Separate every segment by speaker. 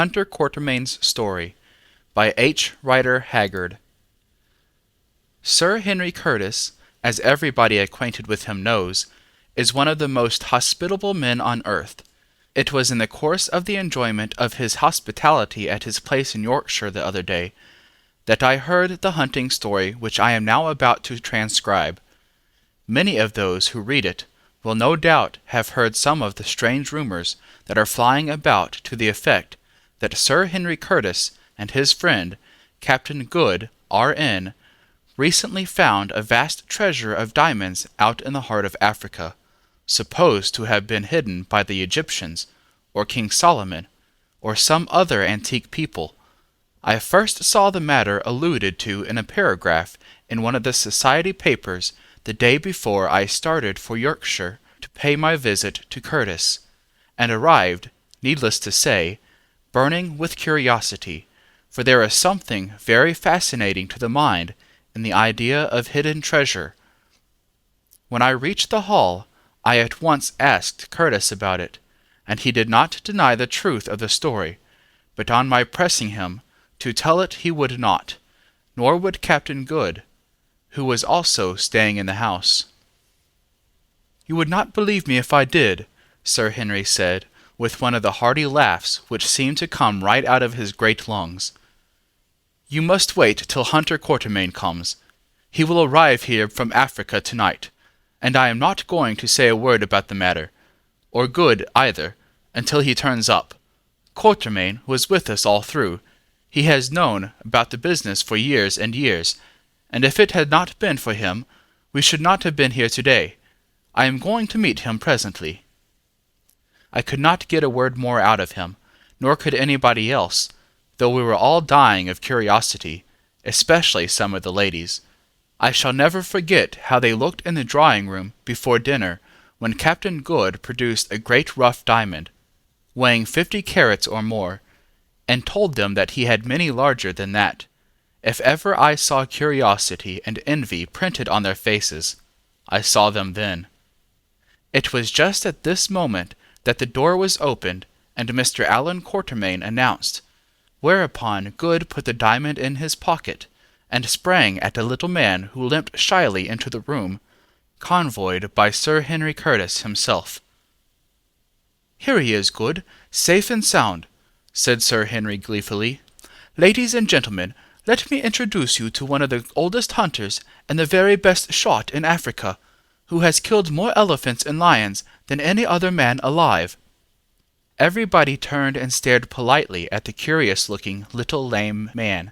Speaker 1: Hunter Quatermain's Story by H. Rider Haggard. Sir Henry Curtis, as everybody acquainted with him knows, is one of the most hospitable men on earth. It was in the course of the enjoyment of his hospitality at his place in Yorkshire the other day that I heard the hunting story which I am now about to transcribe. Many of those who read it will no doubt have heard some of the strange rumours that are flying about to the effect that Sir Henry Curtis and his friend, Captain Good, R.N., recently found a vast treasure of diamonds out in the heart of Africa, supposed to have been hidden by the Egyptians, or King Solomon, or some other antique people. I first saw the matter alluded to in a paragraph in one of the society papers the day before I started for Yorkshire to pay my visit to Curtis, and arrived, needless to say, burning with curiosity, for there is something very fascinating to the mind in the idea of hidden treasure. When I reached the hall, I at once asked Curtis about it, and he did not deny the truth of the story, but on my pressing him to tell it he would not, nor would Captain Good, who was also staying in the house. "You would not believe me if I did," Sir Henry said, with one of the hearty laughs which seemed to come right out of his great lungs. "You must wait till Hunter Quatermain comes. He will arrive here from Africa tonight, and I am not going to say a word about the matter, or Good either, until he turns up. Quatermain was with us all through. He has known about the business for years and years, and if it had not been for him, we should not have been here today. I am going to meet him presently." I could not get a word more out of him, nor could anybody else, though we were all dying of curiosity, especially some of the ladies. I shall never forget how they looked in the drawing-room before dinner when Captain Good produced a great rough diamond, weighing 50 carats or more, and told them that he had many larger than that. If ever I saw curiosity and envy printed on their faces, I saw them then. It was just at this moment that the door was opened, and Mr. Allan Quatermain announced, whereupon Good put the diamond in his pocket, and sprang at a little man who limped shyly into the room, convoyed by Sir Henry Curtis himself. "Here he is, Good, safe and sound," said Sir Henry gleefully. "Ladies and gentlemen, let me introduce you to one of the oldest hunters and the very best shot in Africa, who has killed more elephants and lions than any other man alive." Everybody turned and stared politely at the curious-looking little lame man,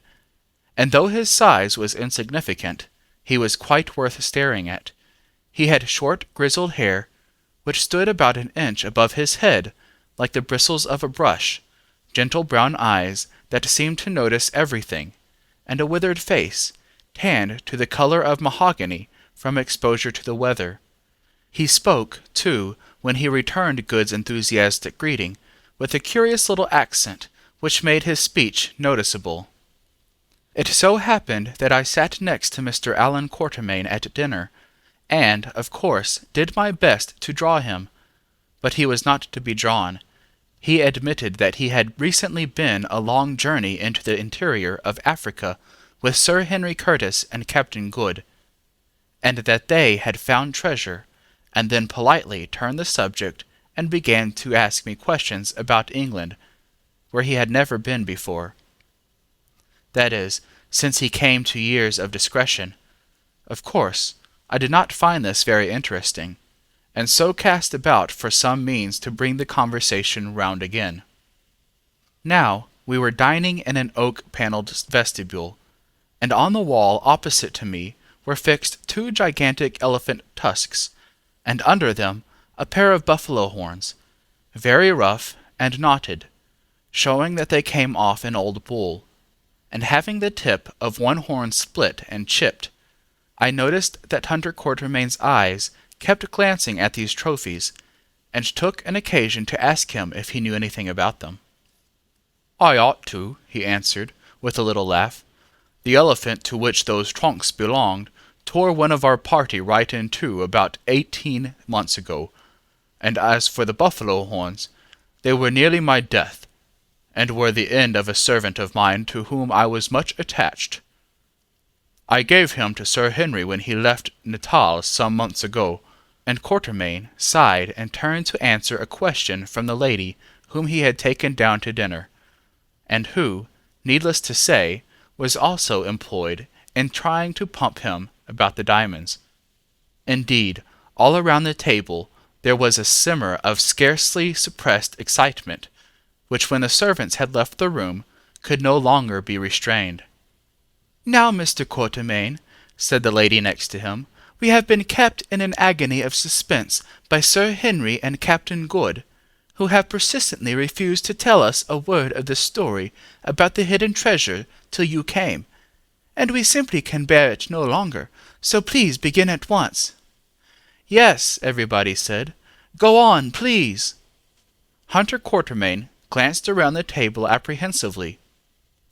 Speaker 1: and though his size was insignificant, he was quite worth staring at. He had short grizzled hair, which stood about an inch above his head like the bristles of a brush, gentle brown eyes that seemed to notice everything, and a withered face, tanned to the color of mahogany from exposure to the weather. He spoke, too, when he returned Good's enthusiastic greeting, with a curious little accent which made his speech noticeable. It so happened that I sat next to Mr. Allan Quatermain at dinner, and, of course, did my best to draw him, but he was not to be drawn. He admitted that he had recently been a long journey into the interior of Africa with Sir Henry Curtis and Captain Good, and that they had found treasure, and then politely turned the subject and began to ask me questions about England, where he had never been before. That is, since he came to years of discretion. Of course, I did not find this very interesting, and so cast about for some means to bring the conversation round again. Now we were dining in an oak-panelled vestibule, and on the wall opposite to me were fixed 2 gigantic elephant tusks, and under them a pair of buffalo horns, very rough and knotted, showing that they came off an old bull, and having the tip of one horn split and chipped. I noticed that Hunter Quatermain's eyes kept glancing at these trophies, and took an occasion to ask him if he knew anything about them. "I ought to," he answered, with a little laugh. "The elephant to which those trunks belonged tore one of our party right in two about 18 months ago, and as for the buffalo horns, they were nearly my death, and were the end of a servant of mine to whom I was much attached. I gave him to Sir Henry when he left Natal some months ago, and Quatermain sighed and turned to answer a question from the lady whom he had taken down to dinner, and who, needless to say, was also employed in trying to pump him about the diamonds. Indeed, all around the table there was a simmer of scarcely suppressed excitement, which, when the servants had left the room, could no longer be restrained. "Now, Mr. Quatermain," said the lady next to him, "we have been kept in an agony of suspense by Sir Henry and Captain Good, who have persistently refused to tell us a word of the story about the hidden treasure till you came, and we simply can bear it no longer, so please begin at once." "Yes," everybody said. "Go on, please." Hunter Quatermain glanced around the table apprehensively.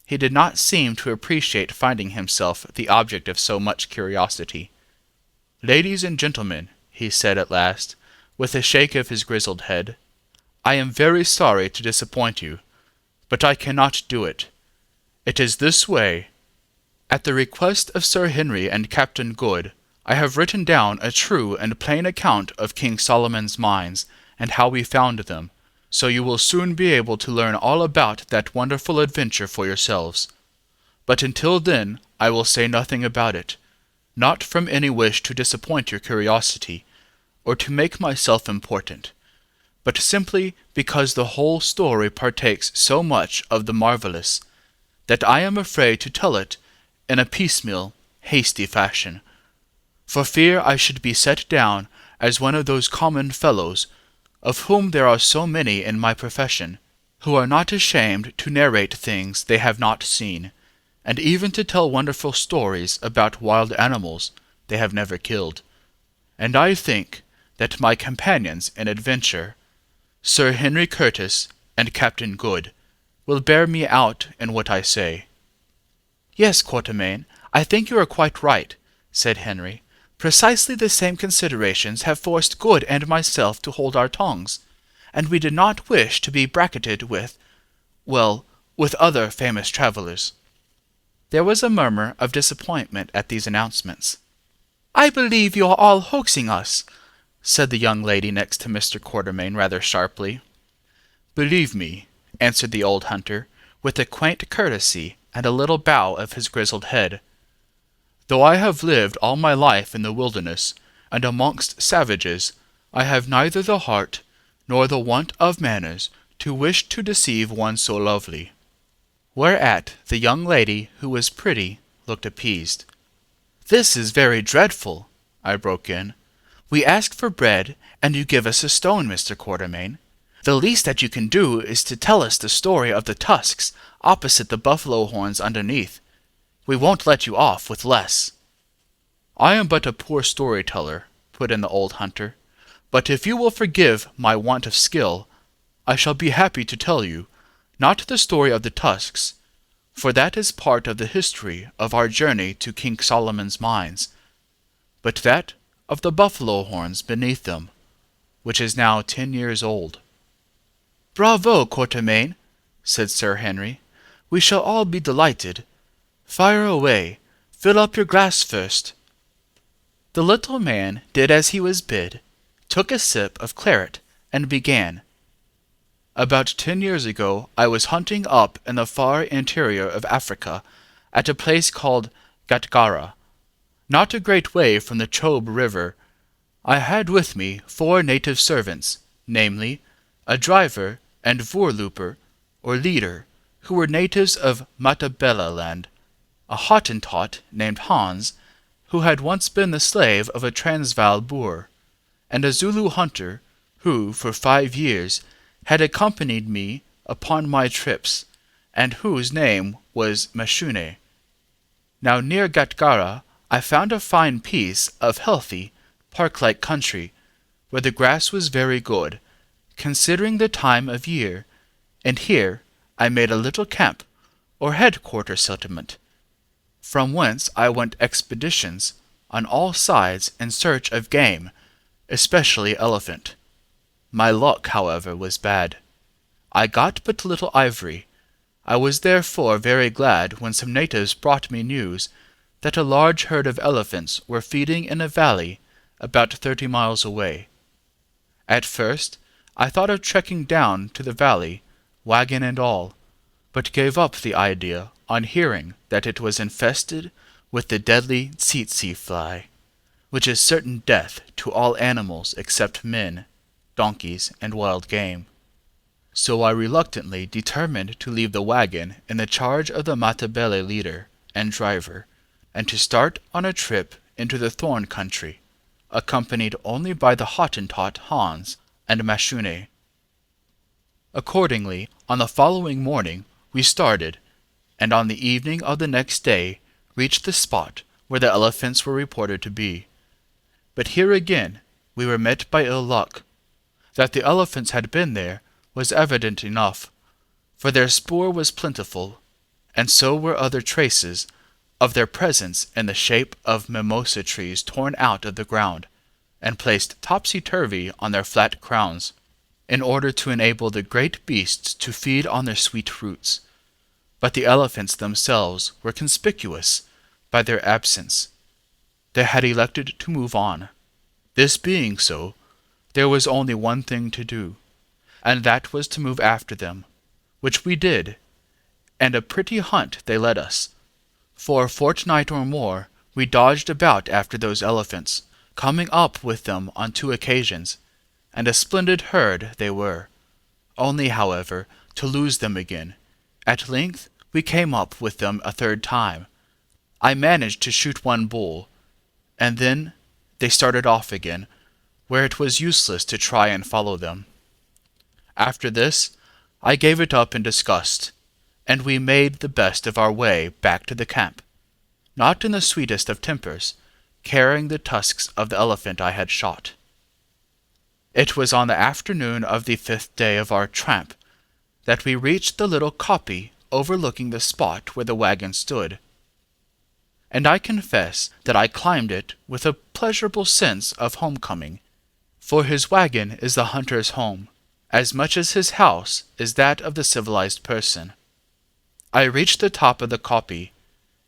Speaker 1: He did not seem to appreciate finding himself the object of so much curiosity. "Ladies and gentlemen," he said at last, with a shake of his grizzled head, "I am very sorry to disappoint you, but I cannot do it. It is this way. At the request of Sir Henry and Captain Good, I have written down a true and plain account of King Solomon's mines, and how we found them, so you will soon be able to learn all about that wonderful adventure for yourselves. But until then I will say nothing about it, not from any wish to disappoint your curiosity, or to make myself important, but simply because the whole story partakes so much of the marvellous, that I am afraid to tell it in a piecemeal, hasty fashion, for fear I should be set down as one of those common fellows, of whom there are so many in my profession, who are not ashamed to narrate things they have not seen, and even to tell wonderful stories about wild animals they have never killed. And I think that my companions in adventure, Sir Henry Curtis and Captain Good, will bear me out in what I say." "Yes, Quatermain, I think you are quite right," said Henry. "Precisely the same considerations have forced Good and myself to hold our tongues, and we did not wish to be bracketed with, well, with other famous travellers." There was a murmur of disappointment at these announcements. "I believe you are all hoaxing us," said the young lady next to Mr. Quatermain rather sharply. "Believe me," answered the old hunter, with a quaint courtesy and a little bow of his grizzled head, "though I have lived all my life in the wilderness and amongst savages, I have neither the heart nor the want of manners to wish to deceive one so lovely." Whereat the young lady, who was pretty, looked appeased. "This is very dreadful," I broke in. "We ask for bread, and you give us a stone, Mr. Quatermain. The least that you can do is to tell us the story of the tusks opposite the buffalo horns underneath. We won't let you off with less." "I am but a poor story-teller," put in the old hunter, "but if you will forgive my want of skill, I shall be happy to tell you, not the story of the tusks, for that is part of the history of our journey to King Solomon's mines, but that of the buffalo horns beneath them, which is now 10 years old." "Bravo, Quatermain," said Sir Henry. "We shall all be delighted. Fire away. Fill up your glass first." The little man did as he was bid, took a sip of claret, and began. "About 10 years ago I was hunting up in the far interior of Africa, at a place called Gatgara, not a great way from the Chobe River. I had with me 4 native servants, namely, a driver and voorlooper, or leader, who were natives of Matabele land, a Hottentot named Hans, who had once been the slave of a Transvaal Boer, and a Zulu hunter, who, for 5 years, had accompanied me upon my trips, and whose name was Mashune. Now near Gatgara I found a fine piece of healthy, park-like country, where the grass was very good, considering the time of year, and here I made a little camp, or headquarter settlement, from whence I went expeditions on all sides in search of game, especially elephant. My luck, however, was bad. I got but little ivory, I was therefore very glad when some natives brought me news that a large herd of elephants were feeding in a valley about 30 miles away. At first I thought of trekking down to the valley, wagon and all, but gave up the idea on hearing that it was infested with the deadly tsetse fly, which is certain death to all animals except men, donkeys, and wild game. So I reluctantly determined to leave the wagon in the charge of the Matabele leader and driver, and to start on a trip into the thorn country, accompanied only by the Hottentot Hans and Mashune. Accordingly, on the following morning we started, and on the evening of the next day reached the spot where the elephants were reported to be. But here again we were met by ill luck. That the elephants had been there was evident enough, for their spoor was plentiful, and so were other traces of their presence in the shape of mimosa trees torn out of the ground, and placed topsy-turvy on their flat crowns, in order to enable the great beasts to feed on their sweet roots. But the elephants themselves were conspicuous by their absence. They had elected to move on. This being so, there was only one thing to do, and that was to move after them, which we did, and a pretty hunt they led us. For a fortnight or more we dodged about after those elephants, coming up with them on 2 occasions, and a splendid herd they were, only, however, to lose them again. At length we came up with them a 3rd time. I managed to shoot one bull, and then they started off again, where it was useless to try and follow them. After this I gave it up in disgust, and we made the best of our way back to the camp, not in the sweetest of tempers, carrying the tusks of the elephant I had shot. It was on the afternoon of the 5th day of our tramp that we reached the little kopje overlooking the spot where the wagon stood, and I confess that I climbed it with a pleasurable sense of homecoming, for his wagon is the hunter's home, as much as his house is that of the civilized person. I reached the top of the kopje,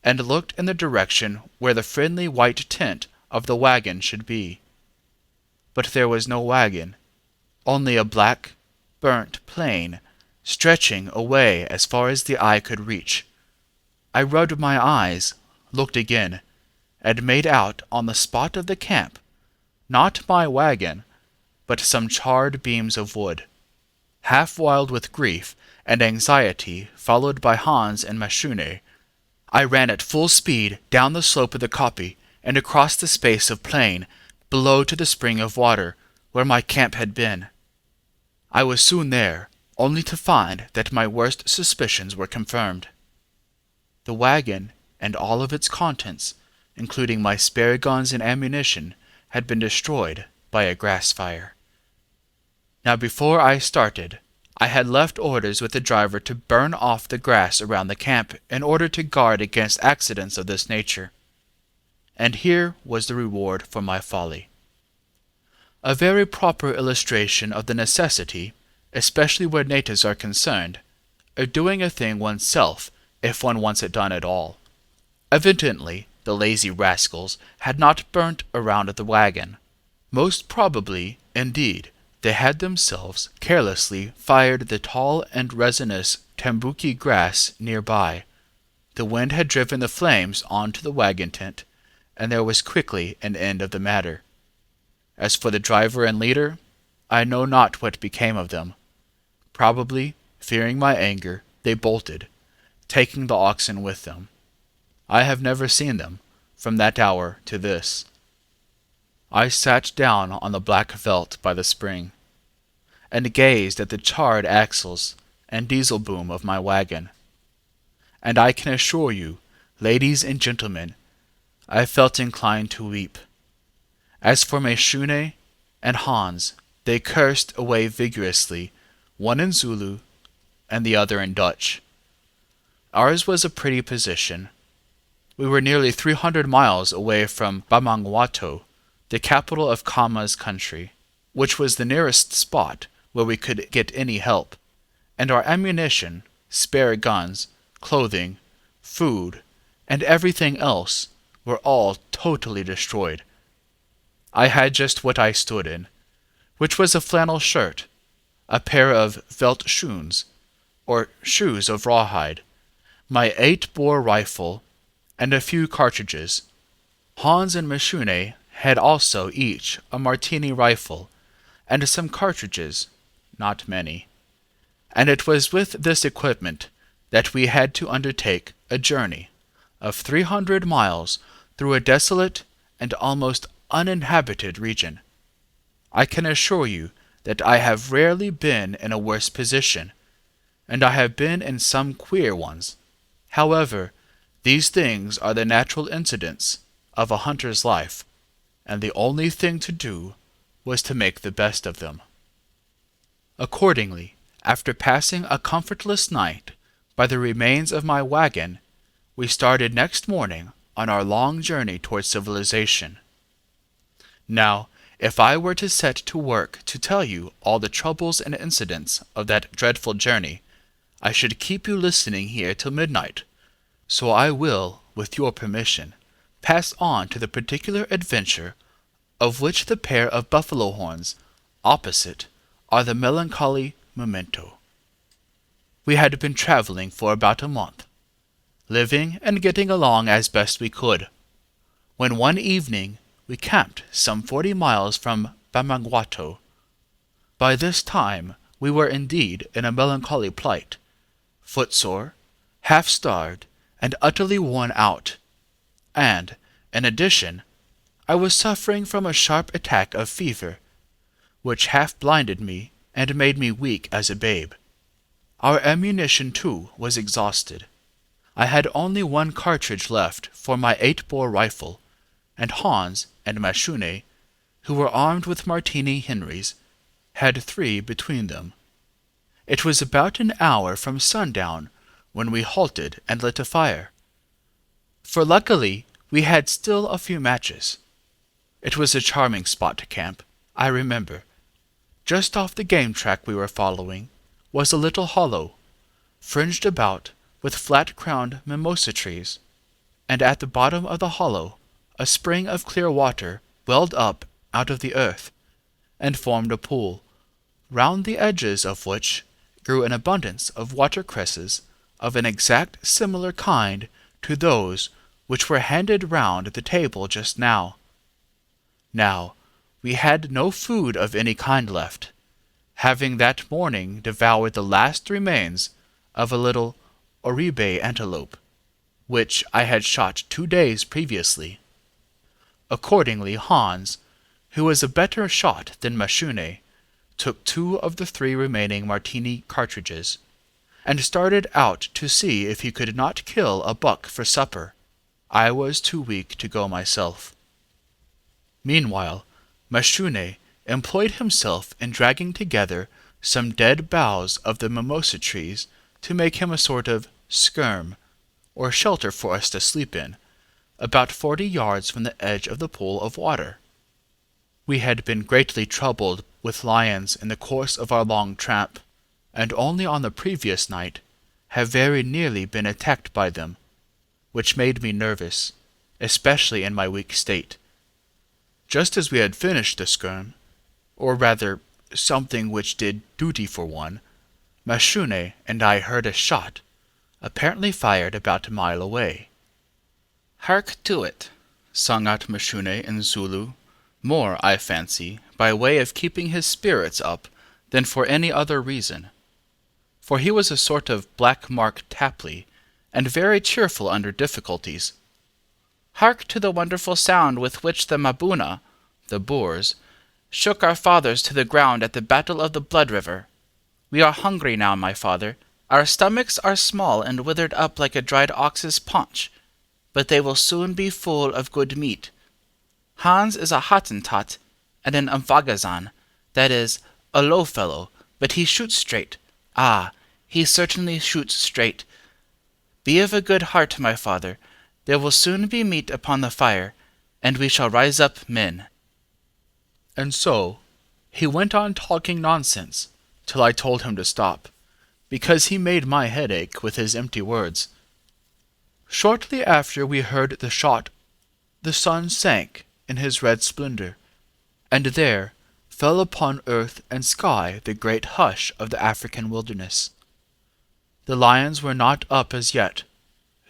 Speaker 1: and looked in the direction where the friendly white tent of the wagon should be. But there was no wagon, only a black, burnt plain, stretching away as far as the eye could reach. I rubbed my eyes, looked again, and made out on the spot of the camp, not my wagon, but some charred beams of wood. Half wild with grief and anxiety, followed by Hans and Mashune, I ran at full speed down the slope of the kopje and across the space of plain below to the spring of water where my camp had been. I was soon there, only to find that my worst suspicions were confirmed. The wagon and all of its contents, including my spare guns and ammunition, had been destroyed by a grass fire. Now before I started, I had left orders with the driver to burn off the grass around the camp in order to guard against accidents of this nature. And here was the reward for my folly. A very proper illustration of the necessity, especially where natives are concerned, of doing a thing oneself if one wants it done at all. Evidently, the lazy rascals had not burnt around the wagon. Most probably, indeed, they had themselves carelessly fired the tall and resinous tambuki grass near by. The wind had driven the flames onto the wagon tent, and there was quickly an end of the matter. As for the driver and leader, I know not what became of them. Probably, fearing my anger, they bolted, taking the oxen with them. I have never seen them from that hour to this. I sat down on the black veldt by the spring, and gazed at the charred axles and diesel boom of my wagon. And I can assure you, ladies and gentlemen, I felt inclined to weep. As for Mashune and Hans, they cursed away vigorously, one in Zulu and the other in Dutch. Ours was a pretty position. We were nearly 300 miles away from Bamangwato, the capital of Khama's country, which was the nearest spot where we could get any help, and our ammunition, spare guns, clothing, food, and everything else were all totally destroyed. I had just what I stood in, which was a flannel shirt, a pair of felt shoons, or shoes of rawhide, my 8-bore rifle, and a few cartridges. Hans and Mashune had also each a Martini rifle, and some cartridges, not many. And it was with this equipment that we had to undertake a journey of 300 miles through a desolate and almost uninhabited region. I can assure you that I have rarely been in a worse position, and I have been in some queer ones. However, these things are the natural incidents of a hunter's life, and the only thing to do was to make the best of them. Accordingly, after passing a comfortless night by the remains of my wagon, we started next morning on our long journey toward civilization. Now, if I were to set to work to tell you all the troubles and incidents of that dreadful journey, I should keep you listening here till midnight, so I will, with your permission, pass on to the particular adventure of which the pair of buffalo horns opposite are the melancholy memento. We had been travelling for about a month, living and getting along as best we could, when one evening we camped some 40 miles from Bamangwato. By this time we were indeed in a melancholy plight, footsore, half-starved, and utterly worn out, and, in addition, I was suffering from a sharp attack of fever, which half blinded me and made me weak as a babe. Our ammunition, too, was exhausted. I had only one cartridge left for my 8-bore rifle, and Hans and Mashune, who were armed with Martini Henrys, had 3 between them. It was about an hour from sundown when we halted and lit a fire, for luckily we had still a few matches. It was a charming spot to camp, I remember. Just off the game track we were following was a little hollow, fringed about with flat-crowned mimosa trees, and at the bottom of the hollow a spring of clear water welled up out of the earth, and formed a pool, round the edges of which grew an abundance of watercresses of an exact similar kind to those which were handed round the table just now. Now, we had no food of any kind left, having that morning devoured the last remains of a little oribe antelope, which I had shot 2 days previously. Accordingly Hans, who was a better shot than Mashune, took 2 of the 3 remaining Martini cartridges, and started out to see if he could not kill a buck for supper. I was too weak to go myself. Meanwhile, Mashune employed himself in dragging together some dead boughs of the mimosa trees to make him a sort of skirm, or shelter for us to sleep in, about 40 yards from the edge of the pool of water. We had been greatly troubled with lions in the course of our long tramp, and only on the previous night have very nearly been attacked by them, which made me nervous, especially in my weak state. Just as we had finished the skirm, or rather something which did duty for one, Mashune and I heard a shot, apparently fired about a mile away. "Hark to it," sung out Mashune in Zulu, more, I fancy, by way of keeping his spirits up than for any other reason, for he was a sort of black-mark Tapley, and very cheerful under difficulties. "Hark to the wonderful sound with which the Mabuna, the Boers, shook our fathers to the ground at the Battle of the Blood River. We are hungry now, my father. Our stomachs are small and withered up like a dried ox's paunch, but they will soon be full of good meat. Hans is a Hottentot and an Mvagazan, that is, a low fellow, but he shoots straight. Ah, he certainly shoots straight. Be of a good heart, my father. There will soon be meat upon the fire, and we shall rise up men." And so he went on talking nonsense till I told him to stop, because he made my head ache with his empty words. Shortly after we heard the shot, the sun sank in his red splendor, and there fell upon earth and sky the great hush of the African wilderness. The lions were not up as yet.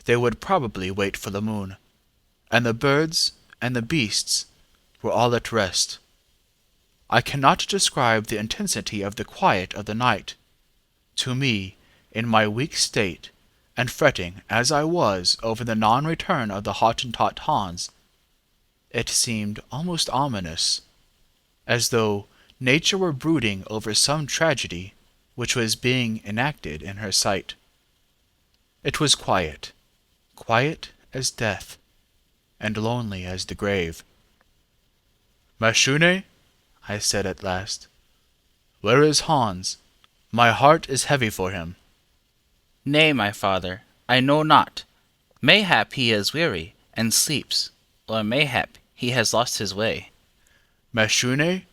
Speaker 1: They would probably wait for the moon, and the birds and the beasts were all at rest. I cannot describe the intensity of the quiet of the night. To me, in my weak state, and fretting as I was over the non-return of the Hottentot Hans, it seemed almost ominous, as though nature were brooding over some tragedy which was being enacted in her sight. It was quiet, quiet as death, and lonely as the grave. "Mashune," I said at last, "where is Hans? My heart is heavy for him."
Speaker 2: "Nay, my father, I know not. Mayhap he is weary, and sleeps, or mayhap he has lost his way."
Speaker 1: "Mashune,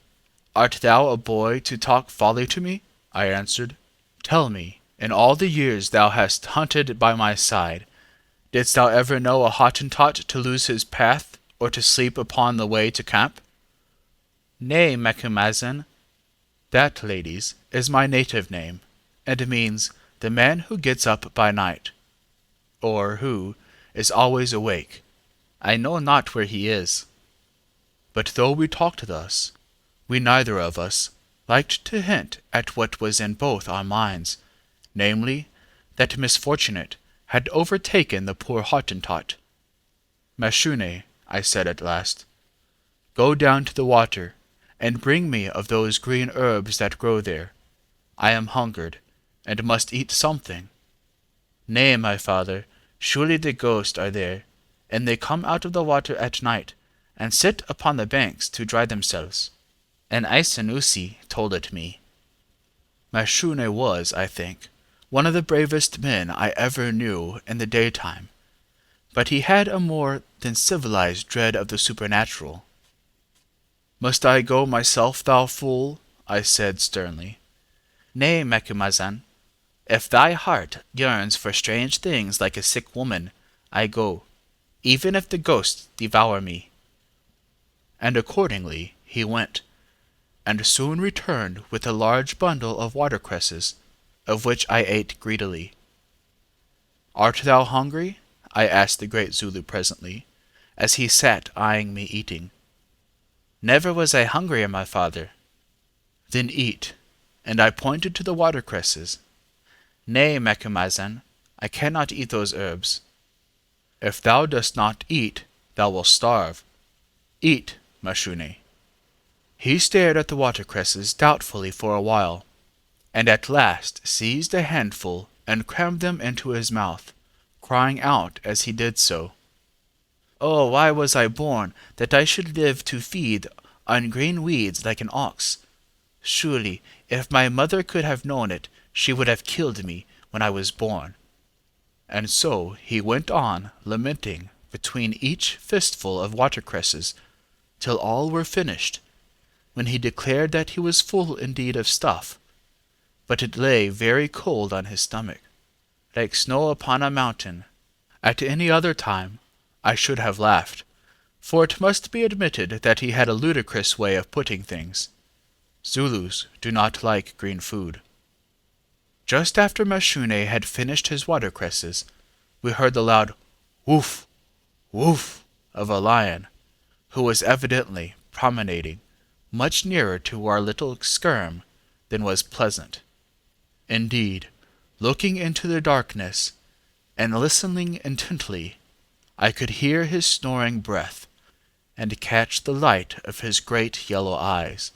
Speaker 1: art thou a boy to talk folly to me?" I answered. "Tell me, in all the years thou hast hunted by my side, didst thou ever know a Hottentot to lose his path, or to sleep upon the way to camp?" "Nay, Macumazahn." "That, ladies, is my native name, and means the man who gets up by night, or who is always awake. I know not where he is." But though we talked thus, we neither of us liked to hint at what was in both our minds, namely, that misfortunate had overtaken the poor Hottentot. "Mashune," I said at last, "go down to the water, and bring me of those green herbs that grow there. I am hungered, and must eat something." "Nay, my father, surely the ghosts are there, and they come out of the water at night, and sit upon the banks to dry themselves. An Isanusi told it me." Mashune was, I think, one of the bravest men I ever knew in the daytime, but he had a more than civilized dread of the supernatural. "Must I go myself, thou fool?" I said sternly. "Nay, Macumazahn, if thy heart yearns for strange things like a sick woman, I go, even if the ghosts devour me." And accordingly he went, and soon returned with a large bundle of watercresses, of which I ate greedily. "Art thou hungry?" I asked the great Zulu presently, as he sat eyeing me eating. "Never was I hungrier, my father." "Then eat," and I pointed to the watercresses. "Nay, Macumazahn, I cannot eat those herbs." "If thou dost not eat, thou wilt starve. Eat, Mashune." He stared at the watercresses doubtfully for a while, and at last seized a handful and crammed them into his mouth, crying out as he did so, "Oh, why was I born, that I should live to feed on green weeds like an ox? Surely, if my mother could have known it, she would have killed me when I was born." And so he went on lamenting between each fistful of watercresses, till all were finished, when he declared that he was full indeed of stuff, but it lay very cold on his stomach, like snow upon a mountain. At any other time I should have laughed, for it must be admitted that he had a ludicrous way of putting things. Zulus do not like green food. Just after Mashune had finished his watercresses, we heard the loud woof, woof of a lion, who was evidently promenading much nearer to our little skerm than was pleasant. Indeed, looking into the darkness, and listening intently, I could hear his snoring breath, and catch the light of his great yellow eyes.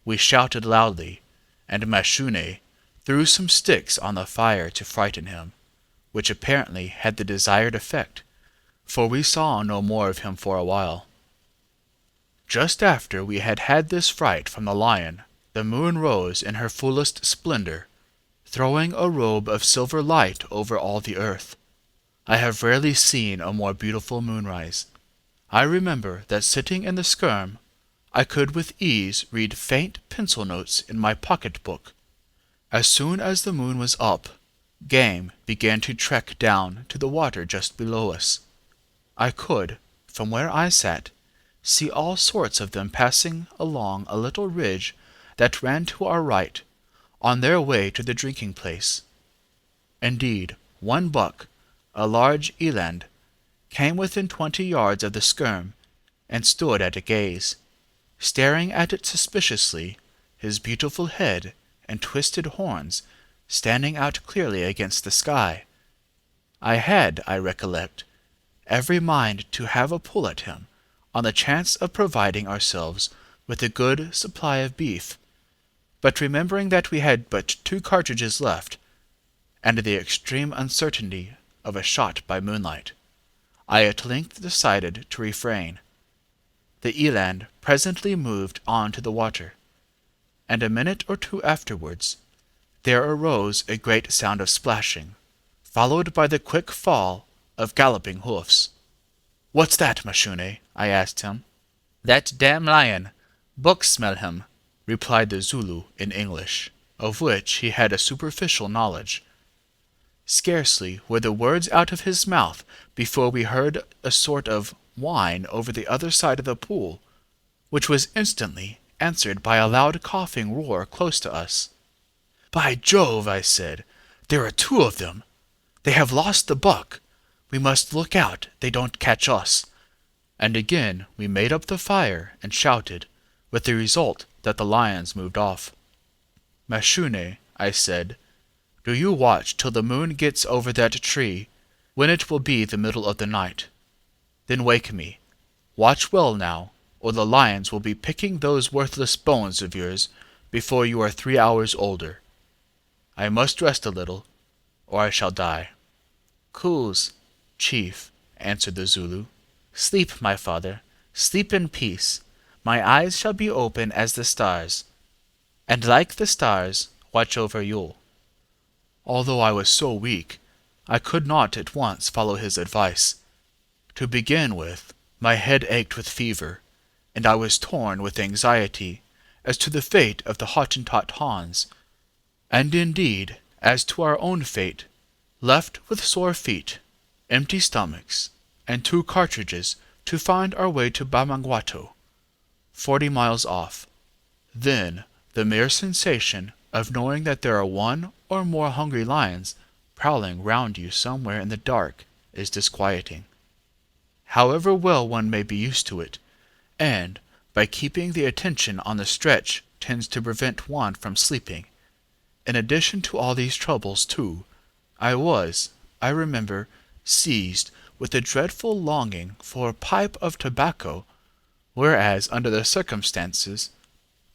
Speaker 1: We shouted loudly, and Mashune threw some sticks on the fire to frighten him, which apparently had the desired effect, for we saw no more of him for a while. Just after we had had this fright from the lion, the moon rose in her fullest splendor, throwing a robe of silver light over all the earth. I have rarely seen a more beautiful moonrise. I remember that sitting in the skerm, I could with ease read faint pencil notes in my pocket-book, As soon as the moon was up, game began to trek down to the water just below us. I could, from where I sat, see all sorts of them passing along a little ridge that ran to our right, on their way to the drinking place. Indeed, one buck, a large eland, came within 20 yards of the skerm, and stood at a gaze, staring at it suspiciously, his beautiful head and twisted horns standing out clearly against the sky. I had, I recollect, every mind to have a pull at him, on the chance of providing ourselves with a good supply of beef, but remembering that we had but 2 cartridges left, and the extreme uncertainty of a shot by moonlight, I at length decided to refrain. The eland presently moved on to the water, and a minute or two afterwards there arose a great sound of splashing, followed by the quick fall of galloping hoofs. "What's that, Mashune?" I asked him.
Speaker 2: "That damn lion. Books smell him,"
Speaker 1: replied the Zulu in English, of which he had a superficial knowledge. Scarcely were the words out of his mouth before we heard a sort of whine over the other side of the pool, which was instantly answered by a loud coughing roar close to us. "By Jove," I said, "there are 2 of them. They have lost the buck. We must look out they don't catch us." And again we made up the fire and shouted, with the result that the lions moved off. "Mashune," I said, "do you watch till the moon gets over that tree, when it will be the middle of the night. Then wake me. Watch well now, or the lions will be picking those worthless bones of yours before you are 3 hours older. I must rest a little, or I shall die."
Speaker 2: "Coos,
Speaker 1: "Chief," answered the Zulu.
Speaker 2: sleep, my father, sleep in peace. My eyes shall be open as the stars, and like the stars watch over you."
Speaker 1: Although I was so weak, I could not at once follow his advice. To begin with, my head ached with fever, and I was torn with anxiety as to the fate of the Hottentot Hans, and indeed as to our own fate, left with sore feet, empty stomachs, and 2 cartridges to find our way to Bamangwato, 40 miles off. Then the mere sensation of knowing that there are 1 or more hungry lions prowling round you somewhere in the dark is disquieting. However well one may be used to it, and by keeping the attention on the stretch tends to prevent one from sleeping. In addition to all these troubles, too, I was, I remember, seized with a dreadful longing for a pipe of tobacco, whereas, under the circumstances,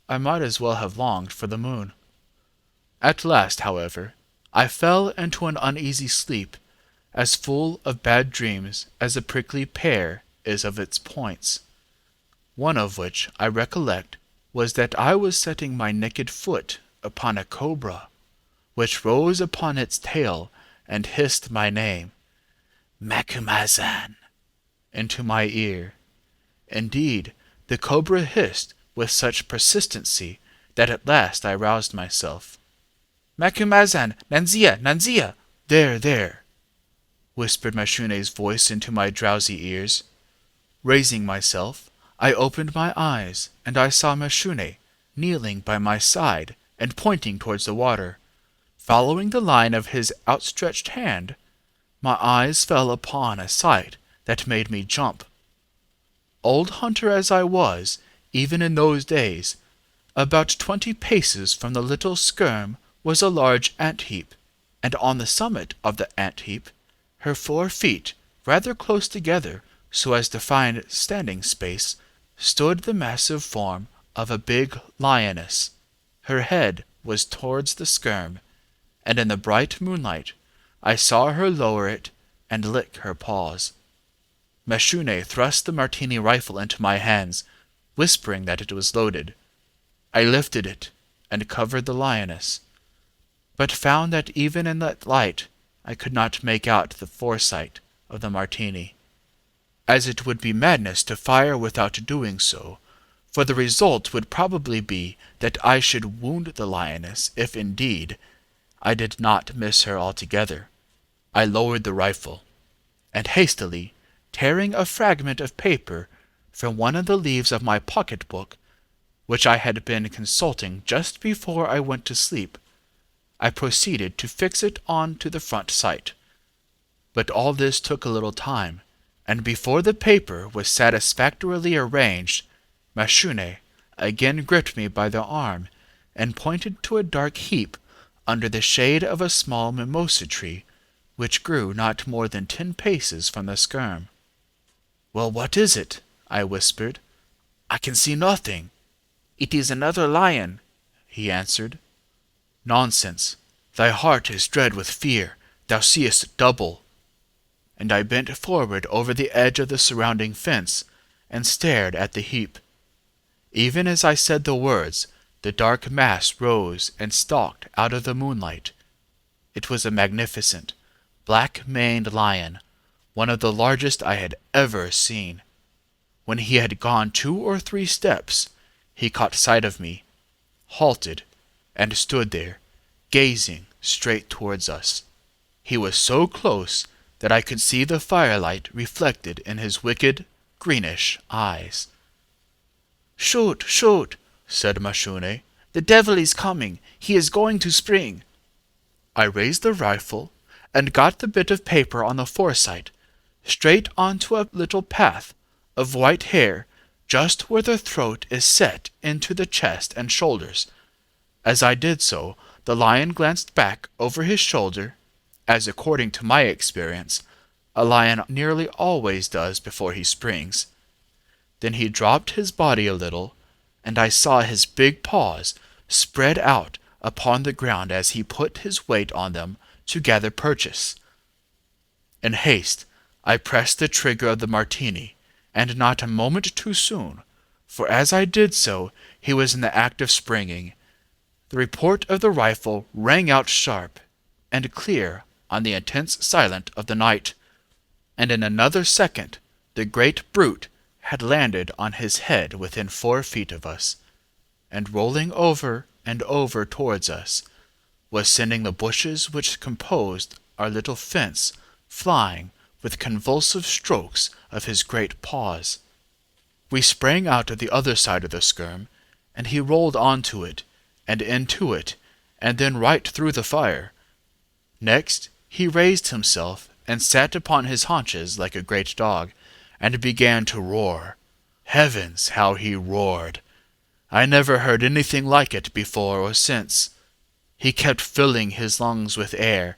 Speaker 1: I might as well have longed for the moon. At last, however, I fell into an uneasy sleep, as full of bad dreams as a prickly pear is of its points, one of which I recollect was that I was setting my naked foot upon a cobra, which rose upon its tail and hissed my name, "Macumazahn," into my ear. Indeed, the cobra hissed with such persistency that at last I roused myself. "Macumazahn, Nanzia, Nanzia!" "There, there," whispered Mashune's voice into my drowsy ears. Raising myself, I opened my eyes, and I saw Mashune kneeling by my side and pointing towards the water. Following the line of his outstretched hand, my eyes fell upon a sight that made me jump. Old hunter as I was, even in those days, about 20 paces from the little skerm was a large ant-heap, and on the summit of the ant-heap, her 4 feet rather close together so as to find standing space, stood the massive form of a big lioness. Her head was towards the skerm, and in the bright moonlight I saw her lower it and lick her paws. Mashune thrust the Martini rifle into my hands, whispering that it was loaded. I lifted it and covered the lioness, but found that even in that light I could not make out the foresight of the Martini, as it would be madness to fire without doing so, for the result would probably be that I should wound the lioness if indeed I did not miss her altogether. I lowered the rifle, and hastily tearing a fragment of paper from one of the leaves of my pocket-book, which I had been consulting just before I went to sleep, I proceeded to fix it on to the front sight. But all this took a little time, and before the paper was satisfactorily arranged, Mashune again gripped me by the arm and pointed to a dark heap under the shade of a small mimosa tree, which grew not more than 10 paces from the skerm. "Well, what is it?" I whispered. "I can see nothing." "It is another lion," he answered. "Nonsense! Thy heart is dread with fear, thou seest double." And I bent forward over the edge of the surrounding fence, and stared at the heap. Even as I said the words, the dark mass rose and stalked out of the moonlight. It was a magnificent, black-maned lion, one of the largest I had ever seen. When he had gone 2 or 3 steps, he caught sight of me, halted, and stood there, gazing straight towards us. He was so close that I could see the firelight reflected in his wicked, greenish eyes. "Shoot, shoot!" said Mashune. "The devil is coming. He is going to spring." I raised the rifle and got the bit of paper on the foresight, straight onto a little path of white hair just where the throat is set into the chest and shoulders. As I did so, the lion glanced back over his shoulder, as according to my experience, a lion nearly always does before he springs. Then he dropped his body a little, and I saw his big paws spread out upon the ground as he put his weight on them to gather purchase. In haste, I pressed the trigger of the martini, and not a moment too soon, for as I did so he was in the act of springing. The report of the rifle rang out sharp and clear on the intense silence of the night, and in another second the great brute had landed on his head within 4 feet of us, and rolling over and over towards us, was sending the bushes which composed our little fence flying with convulsive strokes of his great paws. We sprang out of the other side of the skerm, and he rolled on to it, and into it, and then right through the fire. Next he raised himself and sat upon his haunches like a great dog, and began to roar. Heavens, how he roared! I never heard anything like it before or since. He kept filling his lungs with air,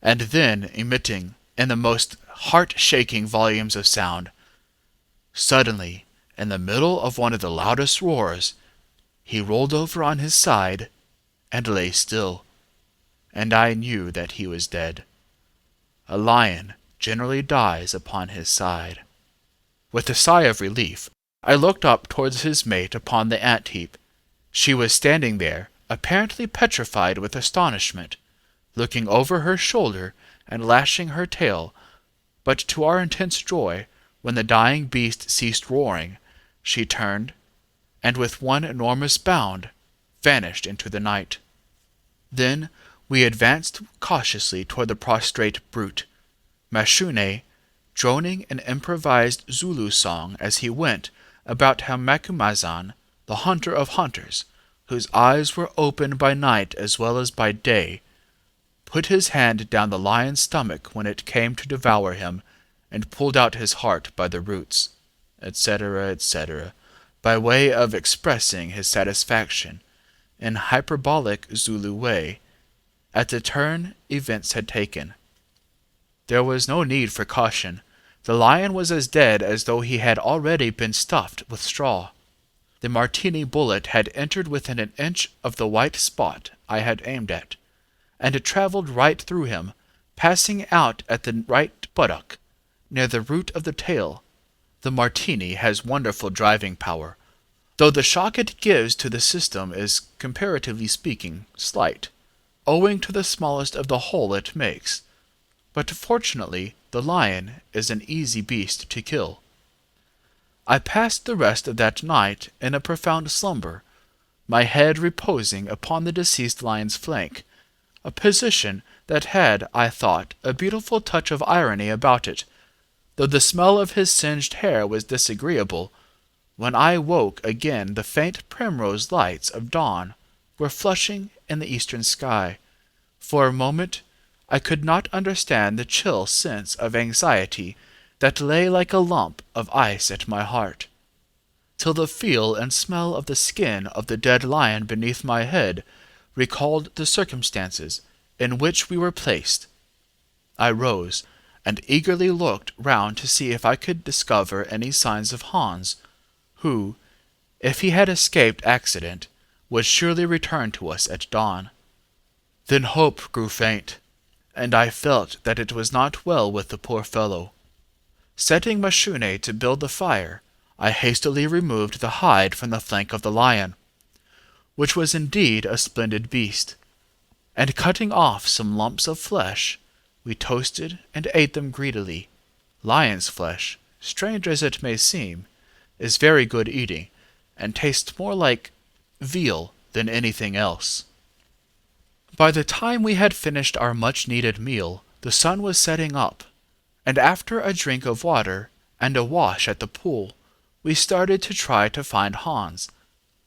Speaker 1: and then emitting in the most heart-shaking volumes of sound. Suddenly, in the middle of one of the loudest roars, he rolled over on his side and lay still, and I knew that he was dead. A lion generally dies upon his side. With a sigh of relief, I looked up towards his mate upon the ant-heap. She was standing there, apparently petrified with astonishment, looking over her shoulder and lashing her tail, but to our intense joy, when the dying beast ceased roaring, she turned, and with one enormous bound, vanished into the night. Then we advanced cautiously toward the prostrate brute, Mashune droning an improvised Zulu song as he went about how Macumazahn, the hunter of hunters, whose eyes were open by night as well as by day, put his hand down the lion's stomach when it came to devour him, and pulled out his heart by the roots, etc., etc., by way of expressing his satisfaction, in hyperbolic Zulu way, at the turn events had taken. There was no need for caution. The lion was as dead as though he had already been stuffed with straw. The martini bullet had entered within an inch of the white spot I had aimed at, and it travelled right through him, passing out at the right buttock, near the root of the tail. The martini has wonderful driving power, though the shock it gives to the system is, comparatively speaking, slight, owing to the smallest of the hole it makes. But fortunately the lion is an easy beast to kill. I passed the rest of that night in a profound slumber, my head reposing upon the deceased lion's flank, a position that had, I thought, a beautiful touch of irony about it, though the smell of his singed hair was disagreeable. When I woke again the faint primrose lights of dawn were flushing in the eastern sky. For a moment I could not understand the chill sense of anxiety that lay like a lump of ice at my heart, till the feel and smell of the skin of the dead lion beneath my head recalled the circumstances in which we were placed. I rose, and eagerly looked round to see if I could discover any signs of Hans, who, if he had escaped accident, would surely return to us at dawn. Then hope grew faint, and I felt that it was not well with the poor fellow. Setting Mashune to build the fire, I hastily removed the hide from the flank of the lion, which was indeed a splendid beast, and cutting off some lumps of flesh, we toasted and ate them greedily. Lion's flesh, strange as it may seem, is very good eating, and tastes more like veal than anything else. By the time we had finished our much-needed meal, the sun was setting up, and after a drink of water and a wash at the pool, we started to try to find Hans,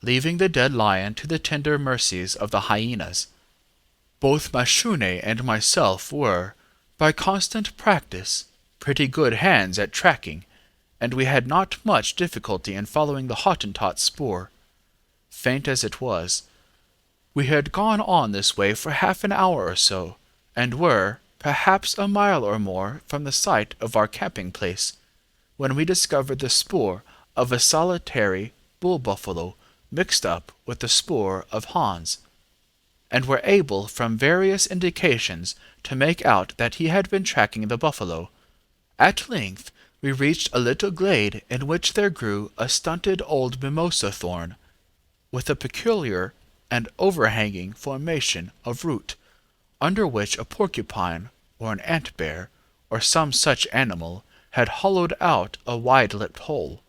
Speaker 1: leaving the dead lion to the tender mercies of the hyenas. Both Mashune and myself were, by constant practice, pretty good hands at tracking, and we had not much difficulty in following the Hottentot spoor. Faint as it was, we had gone on this way for half an hour or so, and were, perhaps, a mile or more from the site of our camping place, when we discovered the spoor of a solitary bull-buffalo mixed up with the spoor of Hans, and were able from various indications to make out that he had been tracking the buffalo. At length we reached a little glade in which there grew a stunted old mimosa thorn, with a peculiar and overhanging formation of root, under which a porcupine, or an ant-bear, or some such animal, had hollowed out a wide-lipped hole.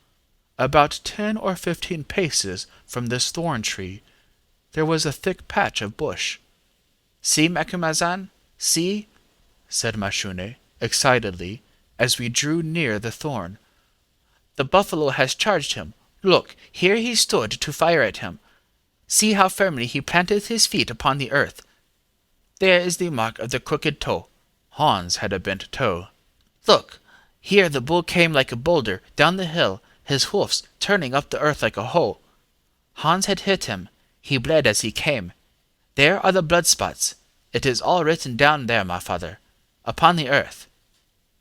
Speaker 1: About 10 or 15 paces from this thorn-tree there was a thick patch of bush. "See, Macumazahn, see," said Mashune, excitedly, as we drew near the thorn. "The buffalo has charged him. Look, here he stood to fire at him. See how firmly he planted his feet upon the earth. There is the mark of the crooked toe." Hans had a bent toe. "Look, here the bull came like a boulder down the hill, his hoofs turning up the earth like a hoe. Hans had hit him. He bled as he came. There are the blood spots. It is all written down there, my father, upon the earth."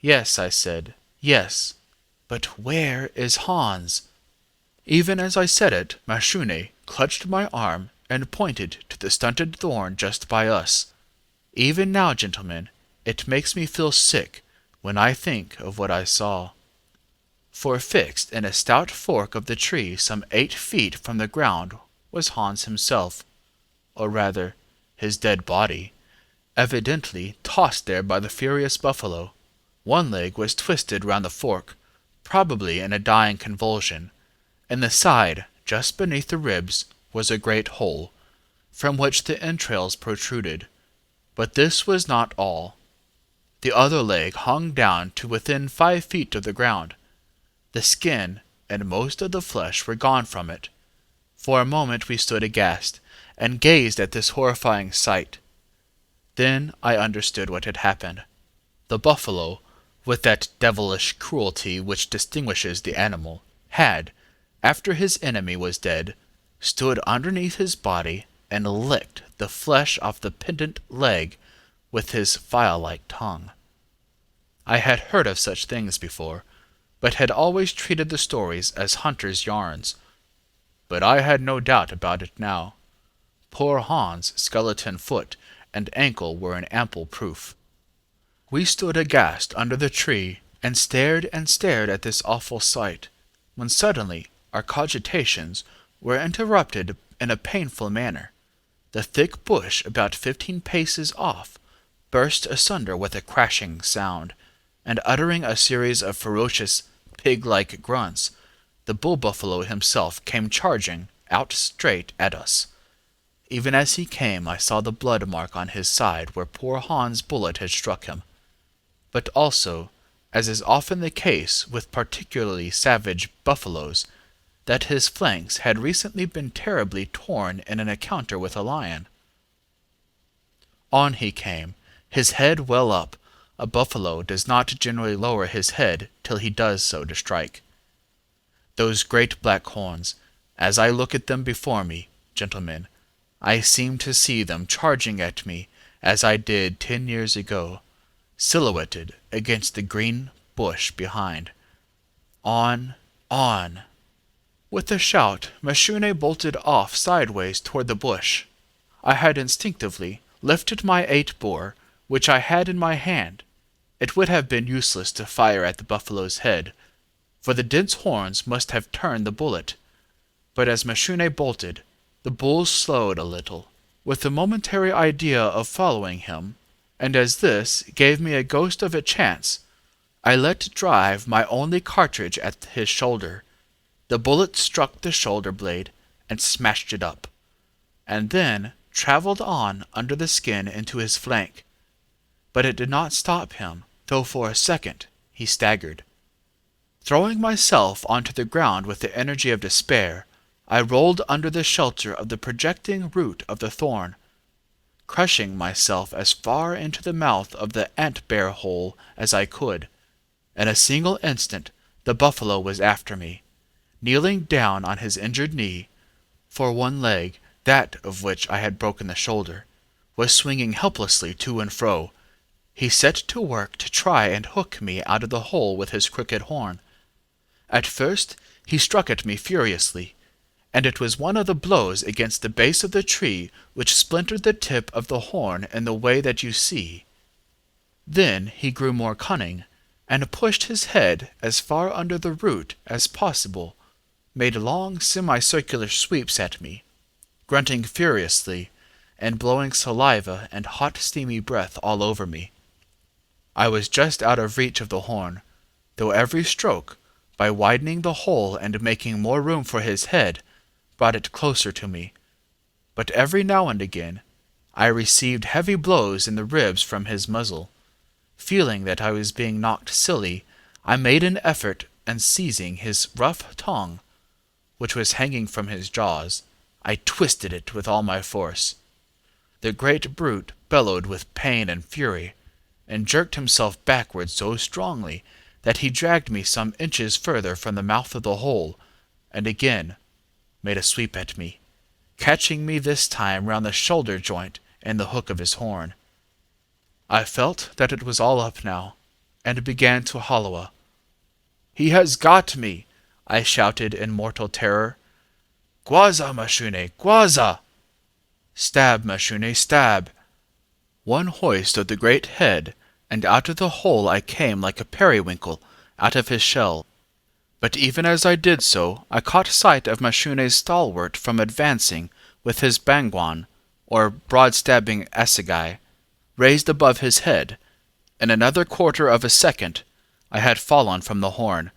Speaker 1: "Yes," I said, "yes. But where is Hans?" Even as I said it, Mashune clutched my arm and pointed to the stunted thorn just by us. Even now, gentlemen, it makes me feel sick when I think of what I saw. For fixed in a stout fork of the tree some 8 feet from the ground was Hans himself, or rather his dead body, evidently tossed there by the furious buffalo. One leg was twisted round the fork, probably in a dying convulsion. In the side, just beneath the ribs, was a great hole, from which the entrails protruded. But this was not all. The other leg hung down to within 5 feet of the ground. The skin and most of the flesh were gone from it. For a moment we stood aghast, and gazed at this horrifying sight. Then I understood what had happened. The buffalo, with that devilish cruelty which distinguishes the animal, had, after his enemy was dead, stood underneath his body and licked the flesh off the pendant leg with his file-like tongue. I had heard of such things before, but had always treated the stories as hunters' yarns. But I had no doubt about it now. Poor Hans' skeleton foot and ankle were an ample proof. We stood aghast under the tree and stared at this awful sight, when suddenly our cogitations were interrupted in a painful manner. The thick bush about 15 paces off burst asunder with a crashing sound, and uttering a series of ferocious, pig-like grunts, the bull-buffalo himself came charging out straight at us. Even as he came, I saw the blood mark on his side where poor Hans's bullet had struck him, but also, as is often the case with particularly savage buffaloes, that his flanks had recently been terribly torn in an encounter with a lion. On he came, his head well up. A buffalo does not generally lower his head till he does so to strike. Those great black horns, as I look at them before me, gentlemen, I seem to see them charging at me as I did 10 years ago, silhouetted against the green bush behind. On, on. With a shout, Mashune bolted off sideways toward the bush. I had instinctively lifted my 8-bore, which I had in my hand. It would have been useless to fire at the buffalo's head, for the dense horns must have turned the bullet. But as Mashune bolted, the bull slowed a little, with the momentary idea of following him, and as this gave me a ghost of a chance, I let drive my only cartridge at his shoulder. The bullet struck the shoulder blade and smashed it up, and then travelled on under the skin into his flank. But it did not stop him, though for a second he staggered. Throwing myself onto the ground with the energy of despair, I rolled under the shelter of the projecting root of the thorn, crushing myself as far into the mouth of the ant-bear hole as I could. In a single instant the buffalo was after me, kneeling down on his injured knee, for one leg, that of which I had broken the shoulder, was swinging helplessly to and fro. He set to work to try and hook me out of the hole with his crooked horn. At first he struck at me furiously, and it was one of the blows against the base of the tree which splintered the tip of the horn in the way that you see. Then he grew more cunning, and pushed his head as far under the root as possible, made long semicircular sweeps at me, grunting furiously, and blowing saliva and hot steamy breath all over me. I was just out of reach of the horn, though every stroke, by widening the hole and making more room for his head, brought it closer to me. But every now and again I received heavy blows in the ribs from his muzzle. Feeling that I was being knocked silly, I made an effort, and seizing his rough tongue, which was hanging from his jaws, I twisted it with all my force. The great brute bellowed with pain and fury, and jerked himself backward so strongly that he dragged me some inches further from the mouth of the hole, and again made a sweep at me, catching me this time round the shoulder joint and the hook of his horn. I felt that it was all up now, and began to holloa. "He has got me!" I shouted in mortal terror. "Gwaza, Mashune, gwaza!" "Stab, Mashune, stab!" One hoist of the great head, and out of the hole I came like a periwinkle out of his shell. But even as I did so, I caught sight of Mashune's stalwart from advancing with his bangwan, or broad-stabbing assegai, raised above his head. In another quarter of a second I had fallen from the horn,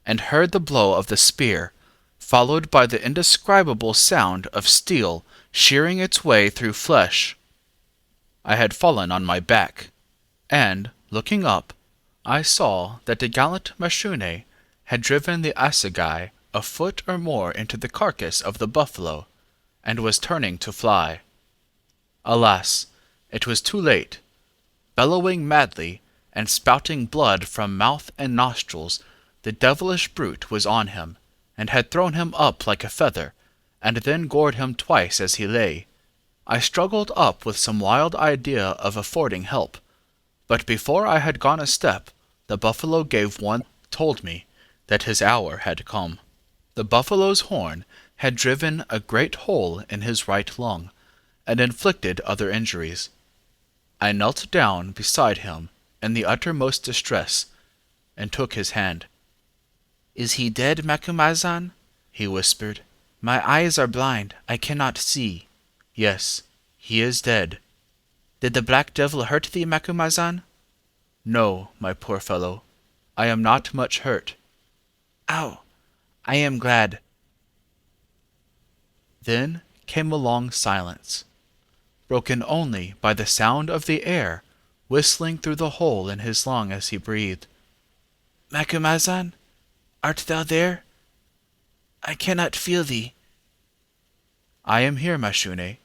Speaker 1: and heard the blow of the spear, followed by the indescribable sound of steel shearing its way through flesh. I had fallen on my back, and, looking up, I saw that the gallant Mashune had driven the assegai a foot or more into the carcass of the buffalo, and was turning to fly. Alas, it was too late. Bellowing madly, and spouting blood from mouth and nostrils, the devilish brute was on him, and had thrown him up like a feather, and then gored him twice as he lay. I struggled up with some wild idea of affording help, but before I had gone a step, the buffalo gave one told me that his hour had come. The buffalo's horn had driven a great hole in his right lung, and inflicted other injuries. I knelt down beside him in the uttermost distress, and took his hand. "Is he dead, Macumazahn?" he whispered. "My eyes are blind, I cannot see." "Yes, he is dead." "Did the black devil hurt thee, Macumazahn?" "No, my poor fellow, I am not much hurt." "Ow!
Speaker 2: I am glad.
Speaker 1: Then came a long silence, broken only by the sound of the air whistling through the hole in his lung as he breathed.
Speaker 2: Macumazahn, art thou there? I cannot feel thee.
Speaker 1: I am here, Mashune.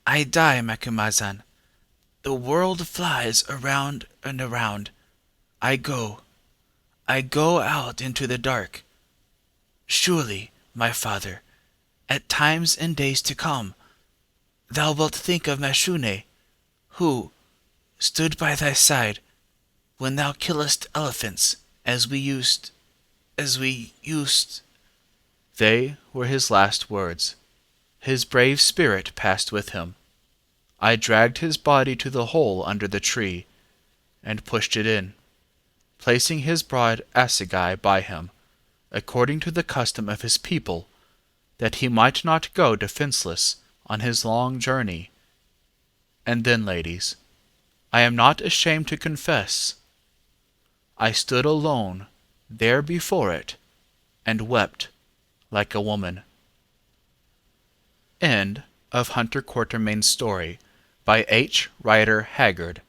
Speaker 2: I die, Macumazahn. The world flies around and around. I go out into the dark. Surely, my father, at times and days to come, thou wilt think of Mashune, who stood by thy side when thou killest elephants, as we used.
Speaker 1: They were his last words. His brave spirit passed with him. I dragged his body to the hole under the tree, and pushed it in, placing his broad assegai by him, according to the custom of his people, that he might not go defenceless on his long journey. And then, ladies, I am not ashamed to confess, I stood alone there before it, and wept like a woman. End of Hunter Quatermain's story by H. Rider Haggard.